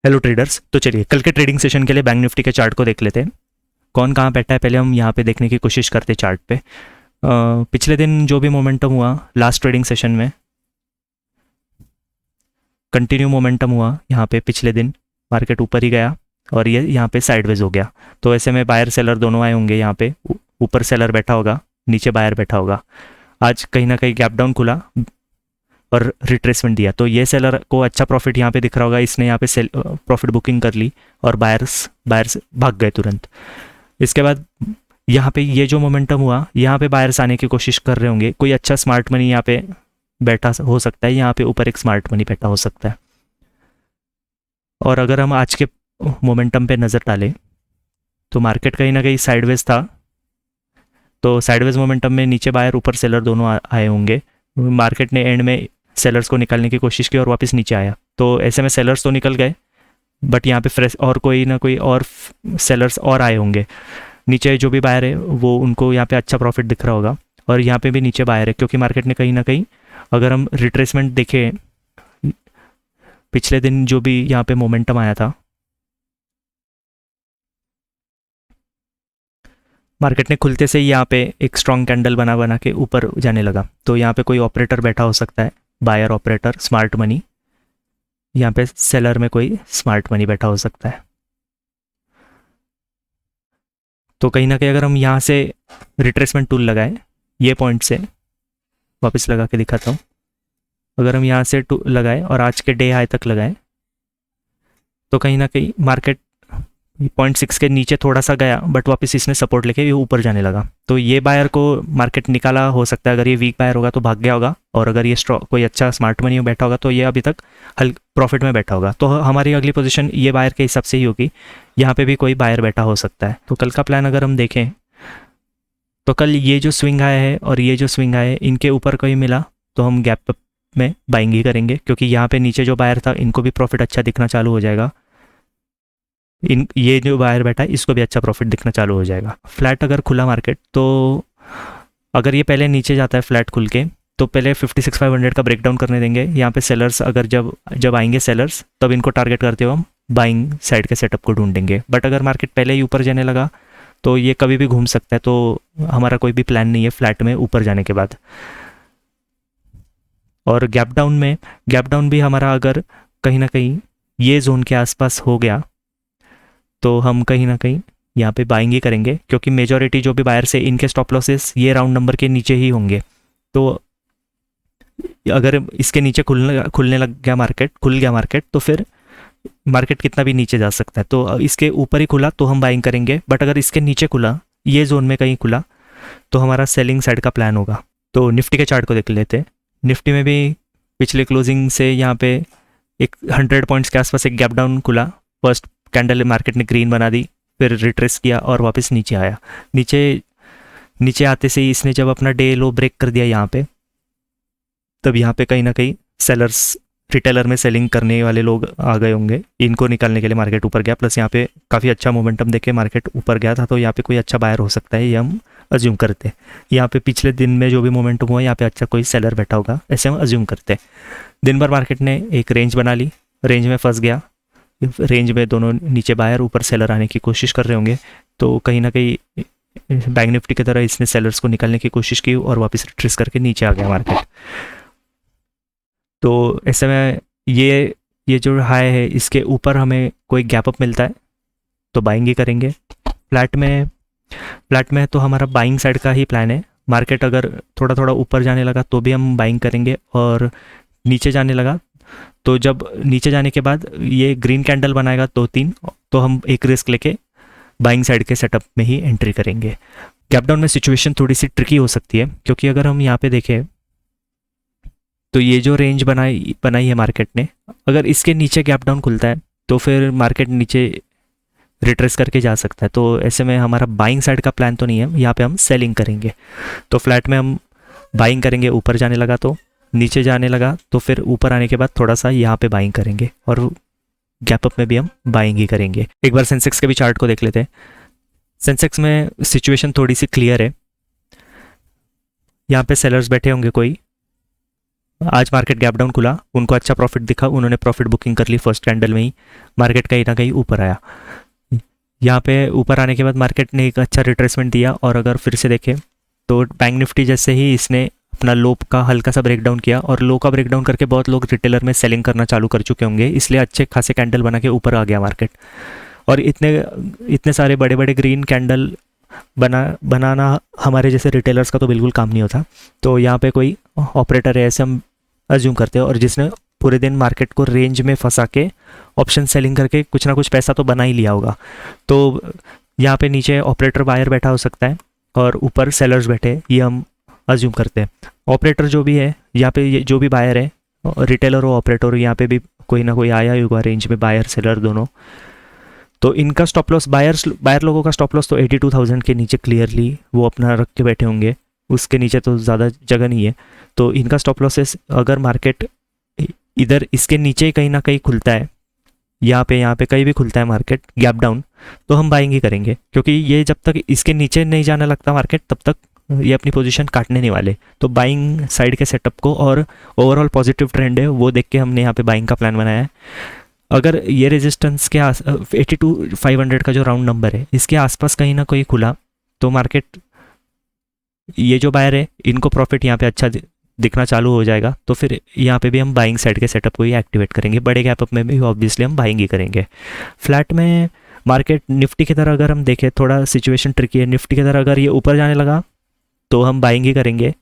Hello traders. तो चलिए कल के ट्रेडिंग सेशन के लिए बैंक निफ्टी के चार्ट को देख लेते हैं। कौन कहाँ बैठा है पहले हम यहाँ पे देखने की कोशिश करते हैं चार्ट पे। पिछले दिन जो भी मोमेंटम हुआ लास्ट ट्रेडिंग सेशन में, कंटिन्यू मोमेंटम हुआ यहाँ पे। पिछले दिन मार्केट ऊपर ही गया और ये यहाँ पे साइडवेज हो गया। तो ऐसे में बायर सेलर दोनों आए होंगे यहाँ पे। ऊपर सेलर बैठा होगा, नीचे बायर बैठा होगा। आज कहीं ना कहीं गैप डाउन खुला और रिट्रेसमेंट दिया, तो ये सेलर को अच्छा प्रॉफिट यहाँ पे दिख रहा होगा। इसने यहाँ पे सेल प्रॉफिट बुकिंग कर ली और बायर्स बायर्स भाग गए तुरंत। इसके बाद यहाँ पे ये जो मोमेंटम हुआ, यहाँ पे बायर्स आने की कोशिश कर रहे होंगे। कोई अच्छा स्मार्ट मनी यहाँ पे बैठा हो सकता है, यहाँ पे ऊपर एक स्मार्ट मनी बैठा हो सकता है। और अगर हम आज के मोमेंटम पे नज़र डालें तो मार्केट कहीं ना कहीं साइडवेज था। तो साइडवेज मोमेंटम में नीचे बायर ऊपर सेलर दोनों आए होंगे। मार्केट ने एंड में सेलर्स को निकालने की कोशिश की और वापस नीचे आया। तो ऐसे में सेलर्स तो निकल गए, बट यहाँ पे फ्रेश और कोई ना कोई और सेलर्स और आए होंगे। नीचे जो भी बायर है वो उनको यहाँ पे अच्छा प्रॉफिट दिख रहा होगा और यहाँ पे भी नीचे बायर है, क्योंकि मार्केट ने कहीं ना कहीं, अगर हम रिट्रेसमेंट देखें पिछले दिन जो भी यहाँ पे मोमेंटम आया था, मार्केट ने खुलते से ही यहाँ पे एक स्ट्रॉन्ग कैंडल बना बना के ऊपर जाने लगा। तो यहाँ पे कोई ऑपरेटर बैठा हो सकता है, बायर ऑपरेटर, स्मार्ट मनी। यहाँ पे सेलर में कोई स्मार्ट मनी बैठा हो सकता है। तो कहीं ना कहीं अगर हम यहाँ से रिट्रेसमेंट टूल लगाएं, ये पॉइंट से वापस लगा के दिखाता हूँ। अगर हम यहाँ से लगाएं और आज के डे हाई तक लगाएं, तो कहीं ना कहीं मार्केट 0.6 के नीचे थोड़ा सा गया, बट वापस इसने सपोर्ट लेके ये ऊपर जाने लगा। तो ये बायर को मार्केट निकाला हो सकता है। अगर ये वीक बायर होगा तो भाग गया होगा, और अगर ये कोई अच्छा स्मार्ट मनी में बैठा होगा तो ये अभी तक हल्के प्रॉफिट में बैठा होगा। तो हमारी अगली पोजीशन ये बायर के हिसाब से ही होगी। यहाँ पे भी कोई बायर बैठा हो सकता है। तो कल का प्लान अगर हम देखें तो कल ये जो स्विंग आया है और ये जो स्विंग आया है, इनके ऊपर कोई मिला तो हम गैप में बाइंग ही करेंगे, क्योंकि यहाँ पे नीचे जो बायर था इनको भी प्रॉफिट अच्छा दिखना चालू हो जाएगा। ये जो बायर बैठा है इसको भी अच्छा प्रॉफिट दिखना चालू हो जाएगा। फ्लैट अगर खुला मार्केट, तो अगर ये पहले नीचे जाता है फ्लैट खुल के, तो पहले 56,500 का ब्रेकडाउन करने देंगे। यहाँ पे सेलर्स अगर जब आएंगे सेलर्स, तब इनको टारगेट करते हुए हम बाइंग साइड के सेटअप को ढूंढेंगे। बट अगर मार्केट पहले ही ऊपर जाने लगा तो ये कभी भी घूम सकता है। तो हमारा कोई भी प्लान नहीं है फ्लैट में ऊपर जाने के बाद। और गैप डाउन भी हमारा अगर कहीं ना कहीं ये जोन के आसपास हो गया तो हम कहीं ना कहीं यहाँ पे बाइंग ही करेंगे, क्योंकि मेजॉरिटी जो भी बायर से इनके स्टॉप लॉसेस ये राउंड नंबर के नीचे ही होंगे। तो अगर इसके नीचे खुलने लग गया मार्केट, खुल गया मार्केट, तो फिर मार्केट कितना भी नीचे जा सकता है। तो इसके ऊपर ही खुला तो हम बाइंग करेंगे, बट अगर इसके नीचे खुला, ये जोन में कहीं खुला, तो हमारा सेलिंग साइड का प्लान होगा। तो निफ्टी के चार्ट को देख लेते हैं। निफ्टी में भी पिछले क्लोजिंग से यहाँ पे एक 100 पॉइंट्स के आसपास एक गैप डाउन खुला। फर्स्ट कैंडल मार्केट ने ग्रीन बना दी, फिर रिट्रेस किया और वापस नीचे आया। नीचे आते से ही इसने जब अपना डे लो ब्रेक कर दिया यहाँ पे, तब यहाँ पे कहीं ना कहीं सेलर्स, रिटेलर में सेलिंग करने वाले लोग आ गए होंगे। इनको निकालने के लिए मार्केट ऊपर गया। प्लस यहाँ पे काफ़ी अच्छा मोमेंटम देके मार्केट ऊपर गया था, तो यहाँ पे कोई अच्छा बायर हो सकता है, ये हम अज्यूम करते हैं। यहाँ पे पिछले दिन में जो भी मोमेंटम हुआ, यहाँ पे अच्छा कोई सेलर बैठा होगा, ऐसे हम अज्यूम करते हैं। दिन भर मार्केट ने एक रेंज बना ली, रेंज में फंस गया। रेंज में दोनों नीचे बायर ऊपर सेलर आने की कोशिश कर रहे होंगे। तो कहीं ना कहीं बैंक निफ्टी की तरह इसने सेलर्स को निकालने की कोशिश की और वापस रिट्रेस करके नीचे आ गया मार्केट। तो ऐसे में ये जो हाई है, इसके ऊपर हमें कोई गैप अप मिलता है तो बाइंग ही करेंगे। फ्लैट में तो हमारा बाइंग साइड का ही प्लान है। मार्केट अगर थोड़ा थोड़ा ऊपर जाने लगा तो भी हम बाइंग करेंगे, और नीचे जाने लगा तो जब नीचे जाने के बाद ये ग्रीन कैंडल बनाएगा 2-3, तो हम एक रिस्क लेके बाइंग साइड के सेटअप में ही एंट्री करेंगे। गैप डाउन में सिचुएशन थोड़ी सी ट्रिकी हो सकती है, क्योंकि अगर हम यहाँ पे देखें तो ये जो रेंज बनाई है मार्केट ने, अगर इसके नीचे गैप डाउन खुलता है तो फिर मार्केट नीचे रिट्रेस करके जा सकता है। तो ऐसे में हमारा बाइंग साइड का प्लान तो नहीं है, यहाँ पे हम सेलिंग करेंगे। तो फ्लैट में हम बाइंग करेंगे, ऊपर जाने लगा तो, नीचे जाने लगा तो फिर ऊपर आने के बाद थोड़ा सा यहाँ पे बाइंग करेंगे, और गैप अप में भी हम बाइंग ही करेंगे। एक बार सेंसेक्स के भी चार्ट को देख लेते हैं। सेंसेक्स में सिचुएशन थोड़ी सी क्लियर है। यहाँ पे सेलर्स बैठे होंगे कोई, आज मार्केट गैप डाउन खुला, उनको अच्छा प्रॉफिट दिखा, उन्होंने प्रॉफिट बुकिंग कर ली फर्स्ट कैंडल में ही, मार्केट कहीं ना कहीं ऊपर आया। यहाँ पे ऊपर आने के बाद मार्केट ने एक अच्छा रिट्रेसमेंट दिया, और अगर फिर से देखें तो बैंक निफ्टी जैसे ही इसने अपना लो का हल्का सा ब्रेकडाउन किया, और लो का ब्रेकडाउन करके बहुत लोग रिटेलर में सेलिंग करना चालू कर चुके होंगे, इसलिए अच्छे खासे कैंडल बना के ऊपर आ गया मार्केट। और इतने इतने सारे बड़े बड़े ग्रीन कैंडल बनाना हमारे जैसे रिटेलर्स का तो बिल्कुल काम नहीं होता। तो यहाँ पे कोई ऑपरेटर है ऐसे हम अज्यूम करते हैं, और जिसने पूरे दिन मार्केट को रेंज में फंसा के ऑप्शन सेलिंग करके कुछ ना कुछ पैसा तो बना ही लिया होगा। तो यहाँ पे नीचे ऑपरेटर बायर बैठा हो सकता है और ऊपर सेलर्स बैठे, ये हम अज्यूम करते हैं। ऑपरेटर जो भी है यहाँ पे, जो भी बायर है, रिटेलर हो ऑपरेटर, यहाँ पे भी कोई ना कोई आया ही होगा रेंज में, बायर सेलर दोनों। तो इनका स्टॉप लॉस, बायर लोगों का स्टॉप लॉस तो 82,000 के नीचे क्लियरली वो अपना रख के बैठे होंगे, उसके नीचे तो ज़्यादा जगह नहीं है। तो इनका स्टॉप लॉसेस, अगर मार्केट इधर इसके नीचे कहीं ना कहीं खुलता है, यहाँ पे कहीं भी खुलता है मार्केट गैप डाउन, तो हम बाइंग ही करेंगे, क्योंकि ये जब तक इसके नीचे नहीं जाने लगता मार्केट तब तक ये अपनी पोजीशन काटने नहीं वाले। तो बाइंग साइड के सेटअप को और ओवरऑल पॉजिटिव ट्रेंड है वो देख के हमने यहाँ पे बाइंग का प्लान बनाया है। अगर ये रेजिस्टेंस के 82,500 का जो राउंड नंबर है, इसके आसपास कहीं ना कहीं खुला तो मार्केट, ये जो बायर है इनको प्रॉफिट यहाँ पे अच्छा दिखना चालू हो जाएगा, तो फिर यहाँ पे भी हम बाइंग साइड के सेटअप को ही एक्टिवेट करेंगे। बड़े गैप अप में भी ऑब्वियसली हम बाइंग ही करेंगे। फ्लैट में मार्केट निफ्टी की तरह अगर हम देखें, थोड़ा सिचुएशन ट्रिकी है, निफ्टी की तरह अगर ये ऊपर जाने लगा तो हम बाइंग ही करेंगे,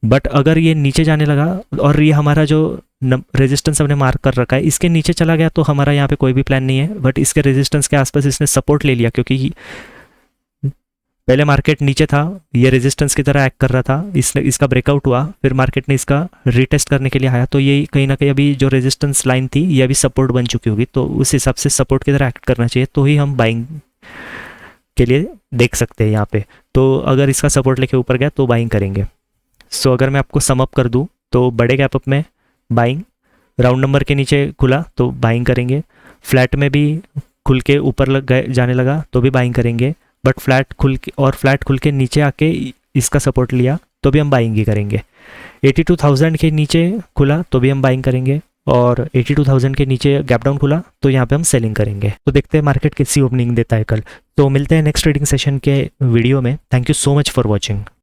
बट अगर ये नीचे जाने लगा और ये हमारा जो रेजिस्टेंस हमने मार्क कर रखा है इसके नीचे चला गया, तो हमारा यहाँ पे कोई भी प्लान नहीं है। बट इसके रेजिस्टेंस के आसपास इसने सपोर्ट ले लिया, क्योंकि पहले मार्केट नीचे था, ये रेजिस्टेंस की तरह एक्ट कर रहा था, इसका ब्रेकआउट हुआ, फिर मार्केट ने इसका रीटेस्ट करने के लिए आया, तो ये कहीं ना कहीं अभी जो रेजिस्टेंस लाइन थी ये अभी सपोर्ट बन चुकी होगी, तो उस हिसाब से सपोर्ट की तरह एक्ट करना चाहिए, तो ही हम बाइंग के लिए देख सकते हैं यहाँ पे। तो अगर इसका सपोर्ट लेके ऊपर गया तो बाइंग करेंगे। सो अगर मैं आपको सम अप कर दूँ तो बड़े गैप अप में बाइंग, राउंड नंबर के नीचे खुला तो बाइंग करेंगे, फ्लैट में भी खुल के ऊपर लग गए जाने लगा तो भी बाइंग करेंगे, बट फ्लैट खुल के नीचे आके इसका सपोर्ट लिया तो भी हम बाइंग ही करेंगे। 82,000 के नीचे खुला तो भी हम बाइंग करेंगे, और 82,000 के नीचे गैप डाउन खुला तो यहाँ पे हम सेलिंग करेंगे। तो देखते हैं मार्केट किसी ओपनिंग देता है कल। तो मिलते हैं नेक्स्ट ट्रेडिंग सेशन के वीडियो में। Thank you so much for watching.